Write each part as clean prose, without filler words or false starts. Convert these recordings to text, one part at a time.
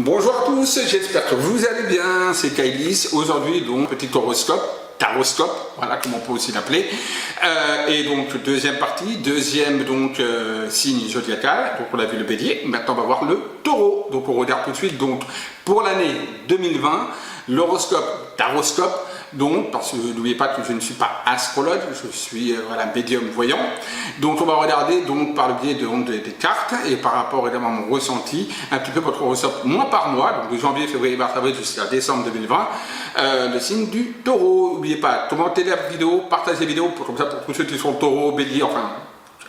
Bonjour à tous, j'espère que vous allez bien, c'est Kailis. Aujourd'hui donc petit horoscope, taroscope, voilà comme on peut aussi l'appeler. Et donc deuxième partie, deuxième donc signe zodiacal, donc on a vu le bélier, maintenant on va voir le taureau. Donc on regarde tout de suite donc pour l'année 2020, l'horoscope, taroscope. Donc, parce que n'oubliez pas que je ne suis pas astrologue, je suis voilà, médium voyant. Donc, on va regarder donc par le biais des cartes et par rapport également à mon ressenti, un petit peu votre ressenti mois par mois, donc de janvier, février, mars, avril jusqu'à décembre 2020, le signe du taureau. N'oubliez pas, commentez la vidéo, partagez la vidéo, comme ça pour tous ceux qui sont taureau, bélier, enfin,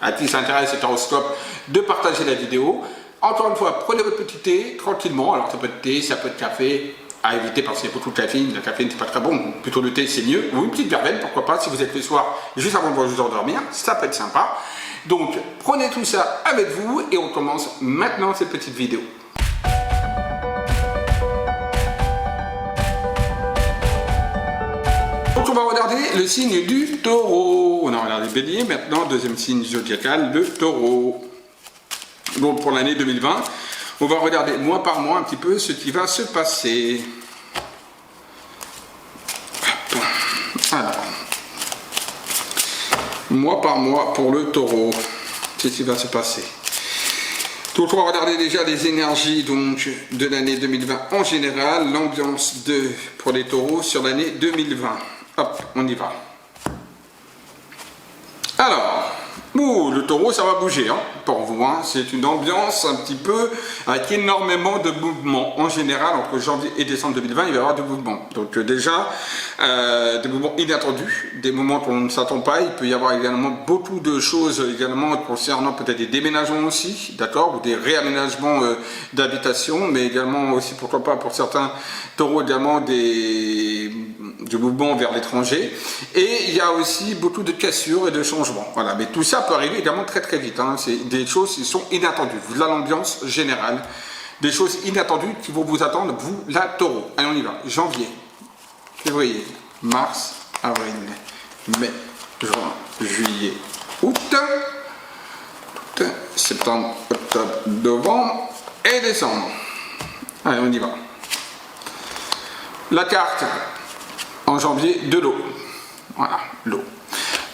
à qui s'intéresse cet horoscope, de partager la vidéo. Encore une fois, prenez votre petit thé tranquillement, alors ça peut être thé, ça peut être café, à éviter parce qu'il y a beaucoup de caféine, la caféine c'est pas très bon, plutôt le thé c'est mieux, ou une petite verveine, pourquoi pas, si vous êtes le soir, juste avant de vous endormir, ça peut être sympa. Donc prenez tout ça avec vous et on commence maintenant cette petite vidéo. Donc on va regarder le signe du taureau. On a regardé le bélier, maintenant deuxième signe zodiacal, le taureau. Donc pour l'année 2020, on va regarder mois par mois un petit peu ce qui va se passer. Alors, mois par mois pour le taureau, qu'est-ce qui va se passer? Donc on va regarder déjà les énergies donc, de l'année 2020 en général, l'ambiance pour les taureaux sur l'année 2020. Hop, on y va. Alors, le taureau, ça va bouger hein, pour vous. Hein. C'est une ambiance un petit peu avec énormément de mouvements. En général, entre janvier et décembre 2020, il va y avoir des mouvements. Donc déjà, des mouvements inattendus, des moments qu'on ne s'attend pas. Il peut y avoir également beaucoup de choses également concernant peut-être des déménagements aussi, d'accord, ou des réaménagements d'habitation, mais également aussi, pourquoi pas, pour certains taureaux, également du mouvement vers l'étranger. Et il y a aussi beaucoup de cassures et de changements. Voilà, mais tout ça peut arriver également très très vite. Hein. C'est des choses qui sont inattendues. Là, l'ambiance générale, des choses inattendues qui vont vous attendre, vous, la taureau. Allez, on y va. Janvier, février, mars, avril, mai, juin, juillet, août, septembre, octobre, novembre et décembre. Allez, on y va. La carte en janvier de l'eau. Voilà, l'eau.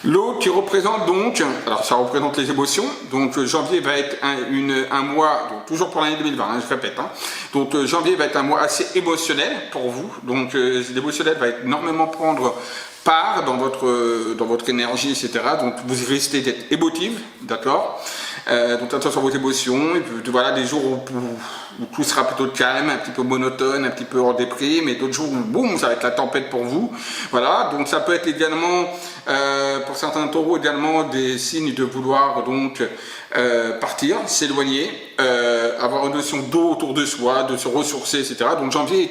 L'eau qui représente donc, alors ça représente les émotions, donc janvier va être un mois, donc toujours pour l'année 2020, hein, je répète, hein, donc janvier va être un mois assez émotionnel pour vous, donc l'émotionnel va énormément prendre part dans votre énergie, etc. Donc vous risquez d'être émotive, d'accord, donc attention à vos émotions, et puis, voilà, des jours où tout sera plutôt calme, un petit peu monotone, un petit peu en déprime, et d'autres jours où boum, ça va être la tempête pour vous. Voilà, donc ça peut être également pour certains taureaux également des signes de vouloir donc partir, s'éloigner, avoir une notion d'eau autour de soi, de se ressourcer, etc. Donc janvier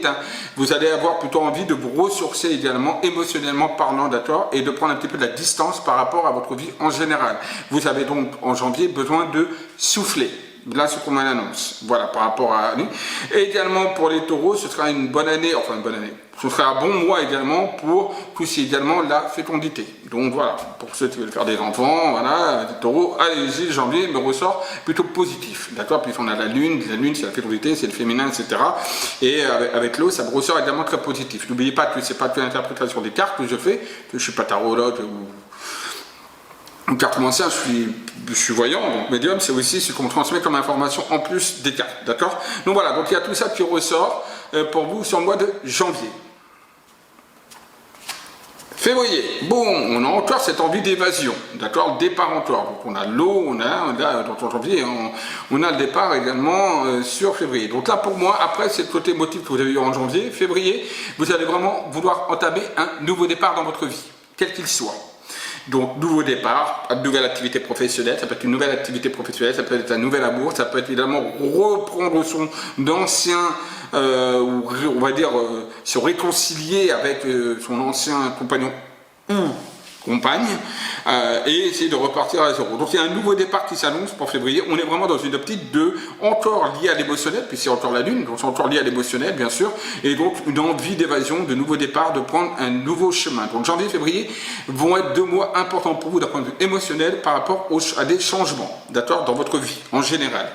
vous allez avoir plutôt envie de vous ressourcer également émotionnellement parlant, d'accord, et de prendre un petit peu de la distance par rapport à votre vie en général. Vous avez donc en janvier besoin de souffler. Là, ce qu'on annonce, voilà, par rapport à nous. Et également pour les taureaux, ce sera une bonne année, enfin une bonne année. Ce sera un bon mois également pour tout ce qui est également la fécondité. Donc voilà, pour ceux qui veulent faire des enfants, voilà, les taureaux, allez-y, janvier me ressort plutôt positif, d'accord. Puis on a la lune c'est la fécondité, c'est le féminin, etc. Et avec l'eau, ça me ressort également très positif. N'oubliez pas que c'est pas que l'interprétation des cartes que je fais, que je suis pas tarologue ou cartomancien, je suis voyant, donc médium, c'est aussi ce qu'on me transmet comme information en plus des cartes, d'accord. Donc voilà, donc il y a tout ça qui ressort pour vous sur le mois de janvier. Février, bon, on a encore cette envie d'évasion, d'accord, départ encore. Donc on a l'eau, on a dans janvier, on a le départ également sur février. Donc là pour moi, après c'est le côté motif que vous avez eu en janvier, février, vous allez vraiment vouloir entamer un nouveau départ dans votre vie, quel qu'il soit. Donc, nouveau départ, une nouvelle activité professionnelle, ça peut être une nouvelle activité professionnelle, ça peut être un nouvel amour, ça peut être évidemment reprendre son ancien, on va dire, se réconcilier avec son ancien compagnon ou compagne, et essayer de repartir à zéro. Donc il y a un nouveau départ qui s'annonce pour février. On est vraiment dans une optique encore liée à l'émotionnel, puis c'est encore la lune, donc c'est encore lié à l'émotionnel bien sûr, et donc une envie d'évasion, de nouveau départ, de prendre un nouveau chemin. Donc janvier et février vont être 2 mois importants pour vous d'un point de vue émotionnel par rapport à des changements, d'accord, dans votre vie en général.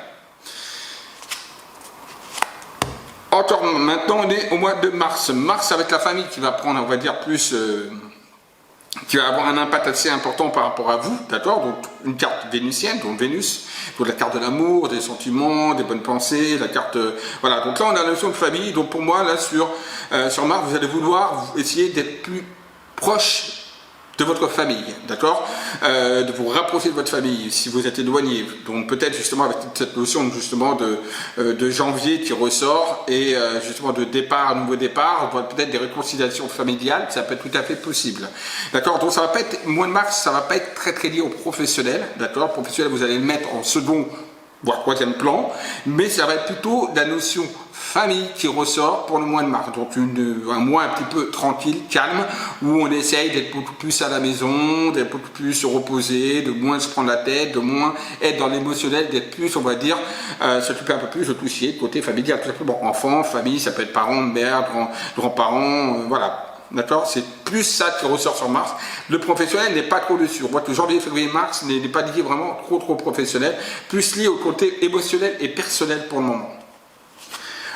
Encore maintenant, on est au mois de mars. Mars, ça va être la famille qui va prendre, on va dire, plus... qui va avoir un impact assez important par rapport à vous, d'accord? Donc une carte vénusienne, donc Vénus, donc la carte de l'amour, des sentiments, des bonnes pensées, la carte... voilà, donc là on a la notion de famille, donc pour moi, là sur Mars, vous allez vouloir essayer d'être plus proche de votre famille, d'accord, de vous rapprocher de votre famille si vous êtes éloigné. Donc peut-être justement avec cette notion justement de janvier qui ressort et justement de départ, nouveau départ, peut-être des réconciliations familiales, ça peut être tout à fait possible, d'accord. Donc ça va pas être, mois de mars, ça va pas être très lié au professionnel, d'accord. Professionnel, vous allez le mettre en second voire troisième plan, mais ça va être plutôt la notion famille qui ressort pour le mois de mars. Donc un mois un petit peu tranquille, calme, où on essaye d'être beaucoup plus à la maison, d'être beaucoup plus se reposer, de moins se prendre la tête, de moins être dans l'émotionnel, d'être plus, on va dire, s'occuper un peu plus de tout ce qui est côté familial, tout simplement. Enfants, famille, ça peut être parents, mère, grands-parents, voilà. D'accord, c'est plus ça qui ressort sur Mars. Le professionnel n'est pas trop dessus. On voit que janvier, février, mars n'est pas lié vraiment trop professionnel, plus lié au côté émotionnel et personnel pour le moment.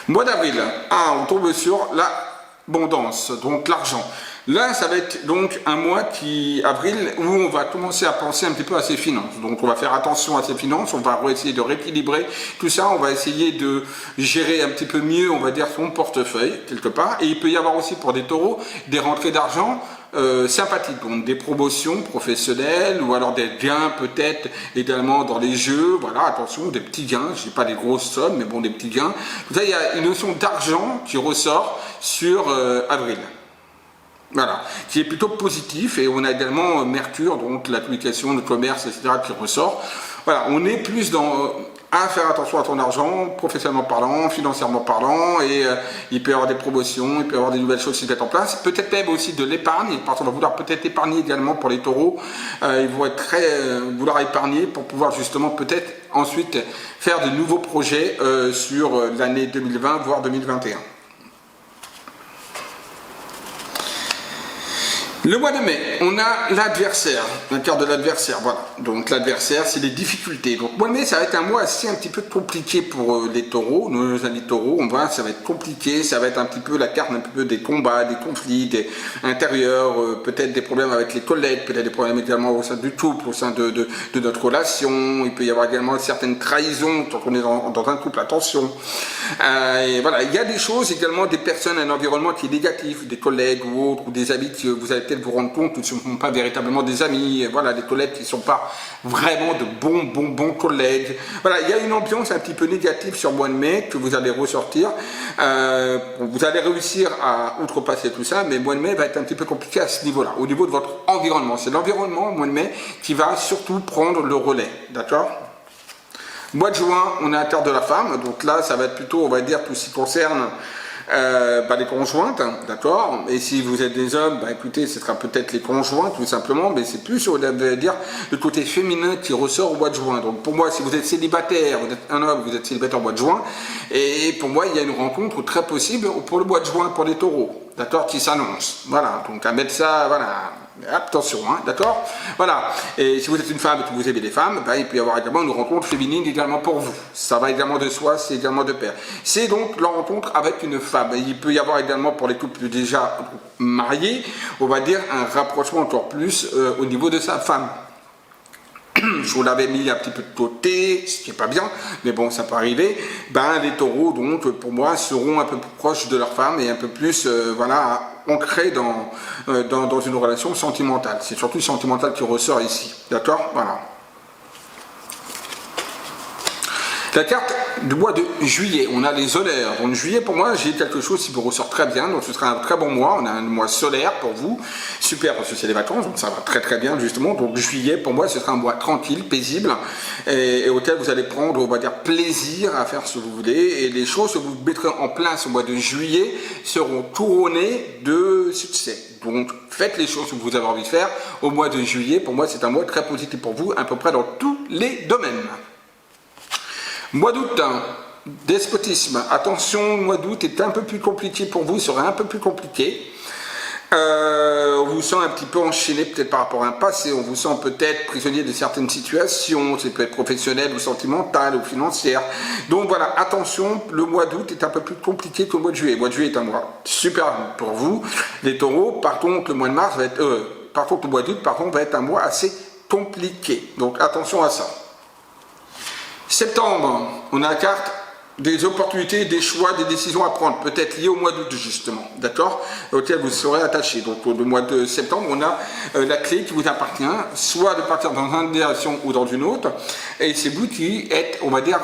Mois d'avril, on tombe sur l'abondance, donc l'argent. Là, ça va être donc un mois avril, où on va commencer à penser un petit peu à ses finances. Donc, on va faire attention à ses finances, on va essayer de rééquilibrer tout ça, on va essayer de gérer un petit peu mieux, on va dire, son portefeuille, quelque part. Et il peut y avoir aussi pour des taureaux, des rentrées d'argent sympathiques, donc des promotions professionnelles, ou alors des gains peut-être également dans les jeux, voilà, attention, des petits gains, je dis pas des grosses sommes, mais bon, des petits gains. Là, il y a une notion d'argent qui ressort sur avril. Voilà, qui est plutôt positif, et on a également Mercure, donc la communication, le commerce, etc. qui ressort. Voilà, on est plus dans à faire attention à ton argent, professionnellement parlant, financièrement parlant, et il peut y avoir des promotions, il peut y avoir des nouvelles choses qui se mettent en place, peut-être même aussi de l'épargne, parce qu'on va vouloir peut-être épargner également pour les taureaux, ils vont être vouloir épargner pour pouvoir justement peut-être ensuite faire de nouveaux projets sur l'année 2020, voire 2021. Le mois de mai, on a l'adversaire, la carte de l'adversaire, voilà. Donc l'adversaire, c'est les difficultés. Donc le mois de mai, ça va être un mois assez un petit peu compliqué pour les taureaux, nos amis taureaux. On voit, ça va être compliqué, ça va être un petit peu la carte un peu des combats, des conflits, des intérieurs, peut-être des problèmes avec les collègues, peut-être des problèmes également au sein du couple, au sein de notre relation. Il peut y avoir également certaines trahisons quand on est dans un couple, attention. Et voilà, il y a des choses également, des personnes, un environnement qui est négatif, des collègues ou autres, ou des amis que vous avez peut-être vous rendre compte que ce ne sont pas véritablement des amis, voilà, des collègues qui ne sont pas vraiment de bons collègues. Voilà, il y a une ambiance un petit peu négative sur le mois de mai que vous allez ressortir. Vous allez réussir à outrepasser tout ça, mais le mois de mai va être un petit peu compliqué à ce niveau-là, au niveau de votre environnement. C'est l'environnement, au mois de mai, qui va surtout prendre le relais, d'accord ? Mois de juin, on a la carte de la femme, donc là, ça va être plutôt, on va dire, tout ce qui concerne les conjointes, d'accord. Et si vous êtes des hommes, écoutez, ce sera peut-être les conjoints tout simplement, mais c'est plus, on va dire, le côté féminin qui ressort au mois de juin. Donc pour moi, si vous êtes célibataire, vous êtes un homme, vous êtes célibataire au mois de juin, et pour moi, il y a une rencontre très possible pour le mois de juin pour les taureaux, d'accord, qui s'annonce. Voilà, donc à mettre ça, voilà. Attention, hein, d'accord. Voilà. Et si vous êtes une femme et que vous aimez les femmes, il peut y avoir également une rencontre féminine également pour vous. Ça va également de soi, c'est également de pair. C'est donc la rencontre avec une femme. Et il peut y avoir également pour les couples déjà mariés, on va dire un rapprochement encore plus au niveau de sa femme. Je vous l'avais mis un petit peu de côté, ce qui n'est pas bien, mais bon, ça peut arriver. Les taureaux, donc, pour moi, seront un peu plus proches de leur femme et un peu plus, voilà, ancrés dans une relation sentimentale. C'est surtout sentimental qui ressort ici, d'accord? Voilà. La carte du mois de juillet, on a les solaires. Donc juillet, pour moi, j'ai quelque chose qui vous ressort très bien. Donc ce sera un très bon mois. On a un mois solaire pour vous. Super, parce que c'est les vacances, donc ça va très bien, justement. Donc juillet, pour moi, ce sera un mois tranquille, paisible, et auquel vous allez prendre, on va dire, plaisir à faire ce que vous voulez. Et les choses que vous mettrez en place au mois de juillet seront couronnées de succès. Donc faites les choses que vous avez envie de faire au mois de juillet. Pour moi, c'est un mois très positif pour vous, à peu près dans tous les domaines. Mois d'août, despotisme. Attention, le mois d'août est un peu plus compliqué pour vous, sera un peu plus compliqué. On vous sent un petit peu enchaîné peut-être par rapport à un passé, on vous sent peut-être prisonnier de certaines situations, ça peut être professionnel ou sentimental ou financière. Donc voilà, attention, le mois d'août est un peu plus compliqué que le mois de juillet. Le mois de juillet est un mois super pour vous, les taureaux. Par contre, le mois de mars va être, par contre le mois d'août, va être un mois assez compliqué. Donc attention à ça. Septembre, on a la carte des opportunités, des choix, des décisions à prendre, peut-être liées au mois d'août justement, d'accord, auquel vous serez attaché. Donc le mois de septembre, on a la clé qui vous appartient, soit de partir dans une direction ou dans une autre, et c'est vous qui êtes, on va dire,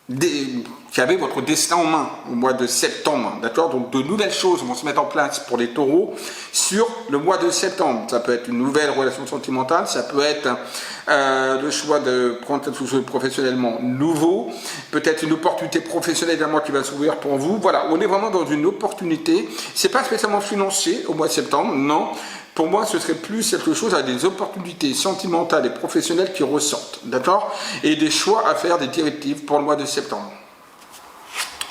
qui avez votre destin en main au mois de septembre, d'accord. Donc de nouvelles choses vont se mettre en place pour les taureaux sur le mois de septembre. Ça peut être une nouvelle relation sentimentale, ça peut être le choix de prendre quelque chose professionnellement nouveau, peut-être une opportunité professionnelle également qui va s'ouvrir pour vous. Voilà, on est vraiment dans une opportunité. C'est pas spécialement financier au mois de septembre, non. Pour moi, ce serait plus quelque chose avec des opportunités sentimentales et professionnelles qui ressortent, d'accord, et des choix à faire, des directives pour le mois de septembre.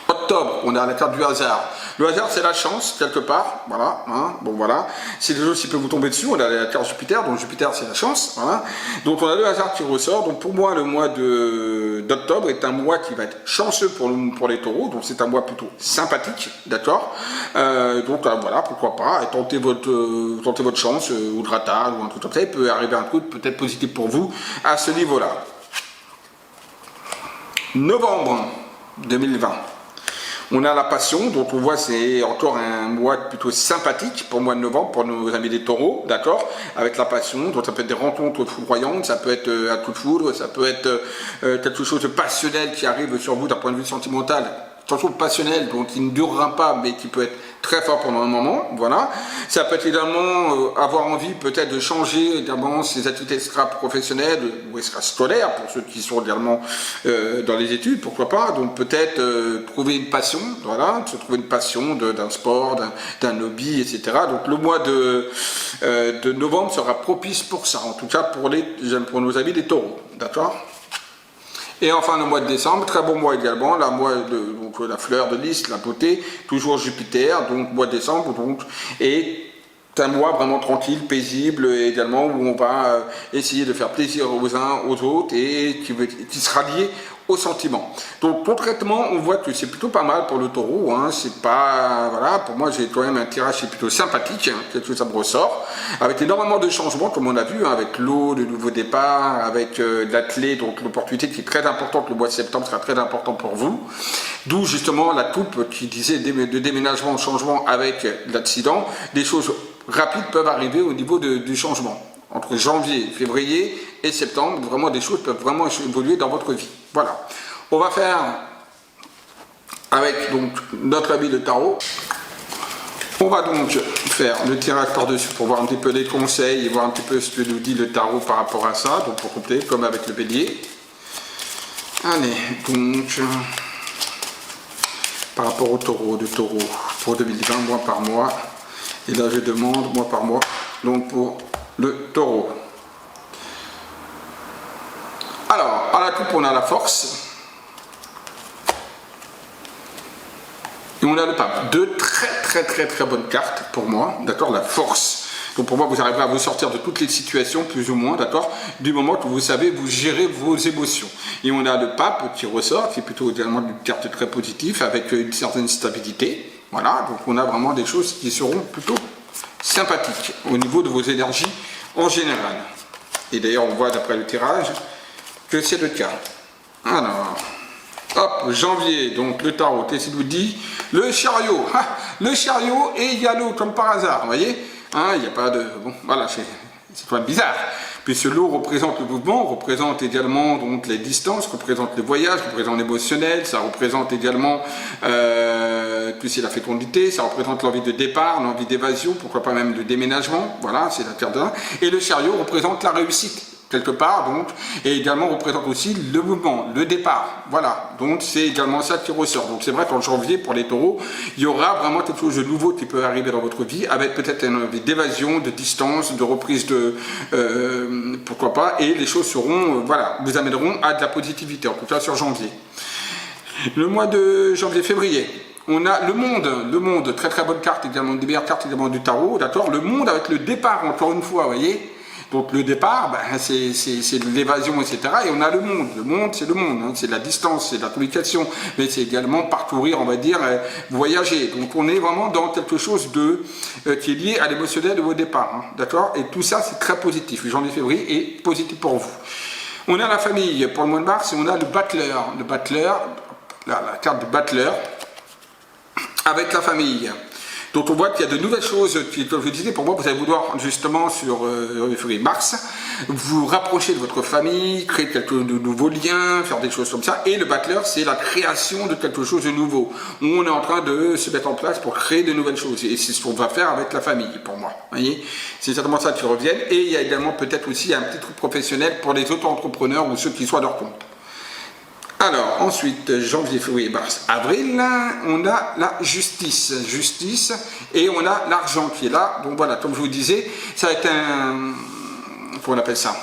Octobre, on a la carte du hasard. Le hasard, c'est la chance, quelque part, voilà, hein, bon voilà, c'est des choses qui peuvent vous tomber dessus, on a la carte Jupiter, donc Jupiter, c'est la chance, voilà, donc on a le hasard qui ressort, donc pour moi, le mois d'octobre est un mois qui va être chanceux pour les taureaux, donc c'est un mois plutôt sympathique, d'accord, donc voilà, pourquoi pas, tentez votre chance, ou de ratage, ou un truc comme ça, il peut arriver un truc peut-être positif pour vous, à ce niveau-là. Novembre 2020. On a la passion, donc on voit c'est encore un mois plutôt sympathique pour le mois de novembre, pour nos amis des taureaux, d'accord, avec la passion, donc ça peut être des rencontres foudroyantes, ça peut être un coup de foudre, ça peut être quelque chose de passionnel qui arrive sur vous d'un point de vue sentimental, attention passionnel, donc qui ne durera pas, mais qui peut être très fort pendant un moment, voilà. Ça peut être également avoir envie peut-être de changer également ses activités extra-professionnelles ou extra-scolaires, pour ceux qui sont également dans les études, pourquoi pas. Donc peut-être trouver une passion, voilà, se trouver une passion d'un sport, d'un hobby, etc. Donc le mois de novembre sera propice pour ça, en tout cas pour nos amis des taureaux, d'accord. Et enfin le mois de décembre, très bon mois également, donc la fleur de lys, la beauté, toujours Jupiter, donc mois de décembre, donc, et un mois vraiment tranquille, paisible également, où on va essayer de faire plaisir aux uns, aux autres, et qui sera lié au sentiment. Donc concrètement, on voit que c'est plutôt pas mal pour le taureau, hein, c'est pas, voilà, pour moi j'ai quand même un tirage qui est plutôt sympathique, hein, quelque chose ça me ressort, avec énormément de changements comme on a vu, hein, avec l'eau, le nouveau départ, avec la clé, donc l'opportunité qui est très importante, le mois de septembre sera très important pour vous, d'où justement la coupe qui disait de déménagement, changement avec l'accident, des choses rapides peuvent arriver au niveau du changement. Entre janvier, février et septembre, vraiment des choses peuvent vraiment évoluer dans votre vie. Voilà. On va faire avec donc notre ami de tarot. On va donc faire le tirage par-dessus pour voir un petit peu les conseils et voir un petit peu ce que nous dit le tarot par rapport à ça. Donc pour compléter, comme avec le bélier. Allez, donc par rapport au taureau, pour 2020, mois par mois. Et là je demande mois par mois. Donc pour le taureau. Alors, à la coupe, on a la force. Et on a le pape. Deux très bonnes cartes pour moi. D'accord, la force. Donc pour moi, vous arriverez à vous sortir de toutes les situations, plus ou moins, d'accord, du moment que vous savez vous gérer vos émotions. Et on a le pape qui ressort, qui est plutôt également une carte très positive, avec une certaine stabilité. Voilà, donc on a vraiment des choses qui seront plutôt sympathiques au niveau de vos énergies en général. Et d'ailleurs, on voit d'après le tirage que c'est le cas. Alors, hop, janvier, donc le tarot, qu'est-ce qu'il nous dit? Le chariot. Le chariot et il y a l'eau, comme par hasard, vous voyez, hein, il n'y a pas de... Bon, voilà, c'est quand même bizarre. Puisque l'eau représente le mouvement, représente également donc, les distances, représente les voyages, représente l'émotionnel, ça représente également plus la fécondité, ça représente l'envie de départ, l'envie d'évasion, pourquoi pas même de déménagement, voilà, c'est la carte d'un. Et le chariot représente la réussite, quelque part, donc, et également représente aussi le mouvement, le départ, voilà, donc c'est également ça qui ressort. Donc c'est vrai qu'en janvier, pour les taureaux, il y aura vraiment quelque chose de nouveau qui peut arriver dans votre vie, avec peut-être une envie d'évasion, de distance, de reprise de... pourquoi pas, et les choses seront, voilà, vous amèneront à de la positivité, en tout cas sur janvier. Le mois de janvier-février, on a le monde, très très bonne carte également, des meilleures cartes également du tarot, d'accord. Le monde avec le départ, encore une fois, vous voyez. Donc le départ, ben, c'est l'évasion, etc. Et on a le monde c'est le monde, hein, c'est la distance, c'est la communication, mais c'est également parcourir, on va dire, voyager. Donc on est vraiment dans quelque chose de qui est lié à l'émotionnel au départ, hein, d'accord. Et tout ça, c'est très positif. Le janvier, février est positif pour vous. On a la famille pour le mois de mars et on a le battleur, la carte de battleur avec la famille. Donc on voit qu'il y a de nouvelles choses qui, comme je disais, pour moi, vous allez vouloir justement sur février-mars, vous rapprocher de votre famille, créer quelques nouveaux liens, faire des choses comme ça. Et le battleur, c'est la création de quelque chose de nouveau. On est en train de se mettre en place pour créer de nouvelles choses. Et c'est ce qu'on va faire avec la famille, pour moi. Vous voyez, c'est certainement ça qui revient. Et il y a également peut-être aussi un petit truc professionnel pour les auto-entrepreneurs ou ceux qui sont à leur compte. Alors, ensuite, janvier, février, mars, avril, on a la justice, et on a l'argent qui est là. Donc voilà, comme je vous disais, ça va être comment on appelle ça,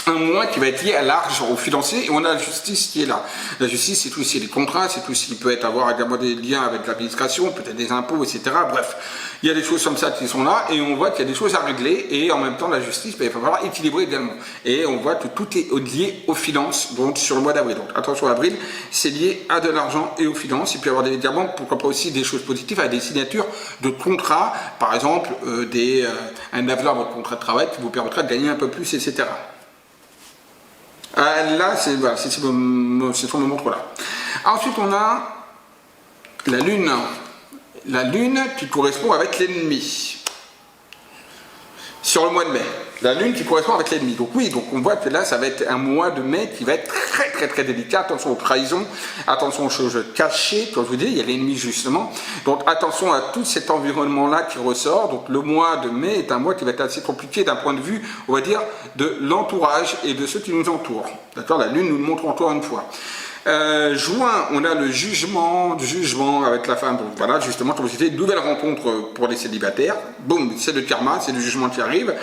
un mois qui va être lié à l'argent, au financier, et on a la justice qui est là. La justice, c'est tout aussi les contrats, c'est tout ce qui peut être avoir également des liens avec l'administration, peut-être des impôts, etc. Bref, il y a des choses comme ça qui sont là, et on voit qu'il y a des choses à régler, et en même temps, la justice, ben, il va falloir équilibrer également. Et on voit que tout est lié aux finances, donc sur le mois d'avril. Donc attention, avril, c'est lié à de l'argent et aux finances. Il peut y avoir également, pourquoi pas aussi des choses positives, avec des signatures de contrats, par exemple, un avenant à votre contrat de travail qui vous permettra de gagner un peu plus, etc. Là, c'est voilà, ce qu'on me montre là. Ensuite, on a la lune. La lune qui correspond avec l'ennemi. Sur le mois de mai. La lune qui correspond avec l'ennemi. Donc oui, donc on voit que là, ça va être un mois de mai qui va être très très très délicat. Attention aux trahisons, attention aux choses cachées. Comme je vous dis, il y a l'ennemi justement. Donc attention à tout cet environnement-là qui ressort. Donc le mois de mai est un mois qui va être assez compliqué d'un point de vue, on va dire, de l'entourage et de ceux qui nous entourent. D'accord. La lune nous le montre encore une fois. Juin, on a le jugement avec la femme. Donc voilà, justement, comme je disais, nouvelle rencontre pour les célibataires. Boum, c'est le karma, c'est le jugement qui arrive.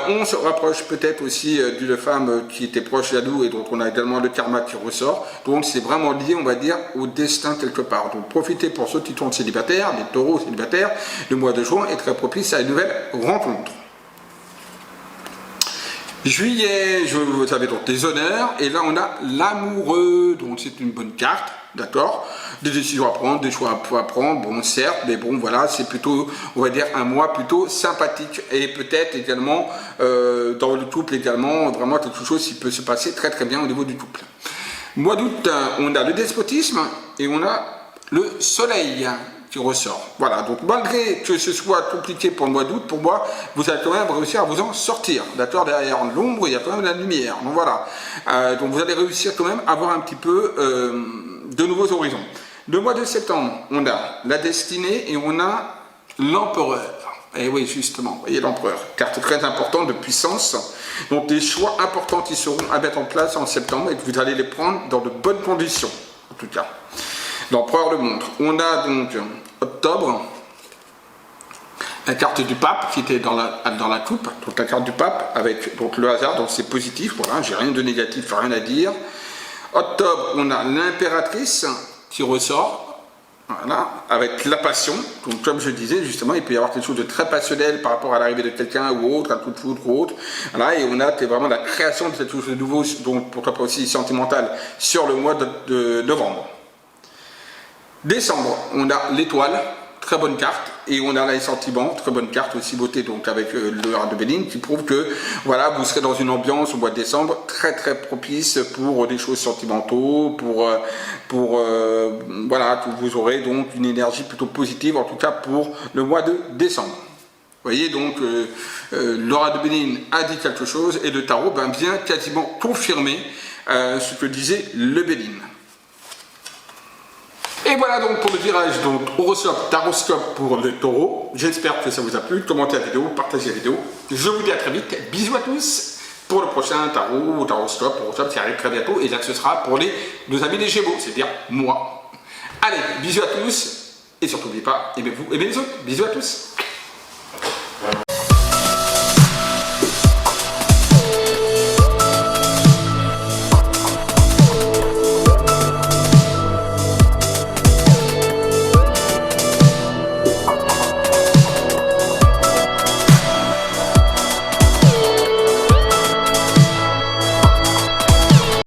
On se rapproche peut-être aussi d'une femme qui était proche de nous et donc on a également le karma qui ressort. Donc c'est vraiment lié, on va dire, au destin quelque part. Donc profitez pour ceux qui sont célibataires, les taureaux célibataires. Le mois de juin est très propice à une nouvelle rencontre. Juillet, vous savez, donc des honneurs, et là on a l'amoureux, donc c'est une bonne carte, d'accord, des décisions à prendre, des choix à prendre, bon certes, mais bon voilà, c'est plutôt, on va dire, un mois plutôt sympathique, et peut-être également, dans le couple également, vraiment quelque chose qui peut se passer très très bien au niveau du couple. Mois d'août, on a le despotisme, et on a le soleil qui ressort. Voilà, donc malgré que ce soit compliqué pour le mois d'août, pour moi, vous allez quand même réussir à vous en sortir. D'accord, derrière l'ombre, il y a quand même la lumière. Donc voilà, donc vous allez réussir quand même à avoir un petit peu de nouveaux horizons. Le mois de septembre, on a la destinée et on a l'empereur. Et oui, justement, vous voyez l'empereur, carte très importante de puissance. Donc des choix importants qui seront à mettre en place en septembre et que vous allez les prendre dans de bonnes conditions, en tout cas. L'empereur le montre. On a donc octobre, la carte du pape qui était dans la coupe, donc la carte du pape avec donc le hasard, donc c'est positif, voilà, j'ai rien de négatif, rien à dire. Octobre, on a l'impératrice qui ressort, voilà, avec la passion. Donc comme je disais, justement, il peut y avoir quelque chose de très passionnel par rapport à l'arrivée de quelqu'un ou autre, un coup de foudre ou autre. Voilà, et on a vraiment la création de quelque chose de nouveau, donc pourquoi pas aussi sentimental, sur le mois de novembre. Décembre, on a l'étoile, très bonne carte, et on a les sentiments, très bonne carte aussi, beauté, donc avec le rat de Béline, qui prouve que voilà, vous serez dans une ambiance au mois de décembre très très propice pour des choses sentimentaux, voilà, que vous aurez donc une énergie plutôt positive, en tout cas pour le mois de décembre. Vous voyez, donc le rat de Béline a dit quelque chose, et le tarot vient quasiment confirmer ce que disait le Béline. Et voilà donc pour le virage donc horoscope, taroscope pour le taureau. J'espère que ça vous a plu. Commentez la vidéo, partagez la vidéo. Je vous dis à très vite. Bisous à tous pour le prochain tarot, taroscope, horoscope qui arrive très bientôt. Et là ce sera pour nos amis les Gémeaux, c'est-à-dire moi. Allez, bisous à tous. Et surtout n'oubliez pas, aimez-vous, aimez les autres. Bisous à tous.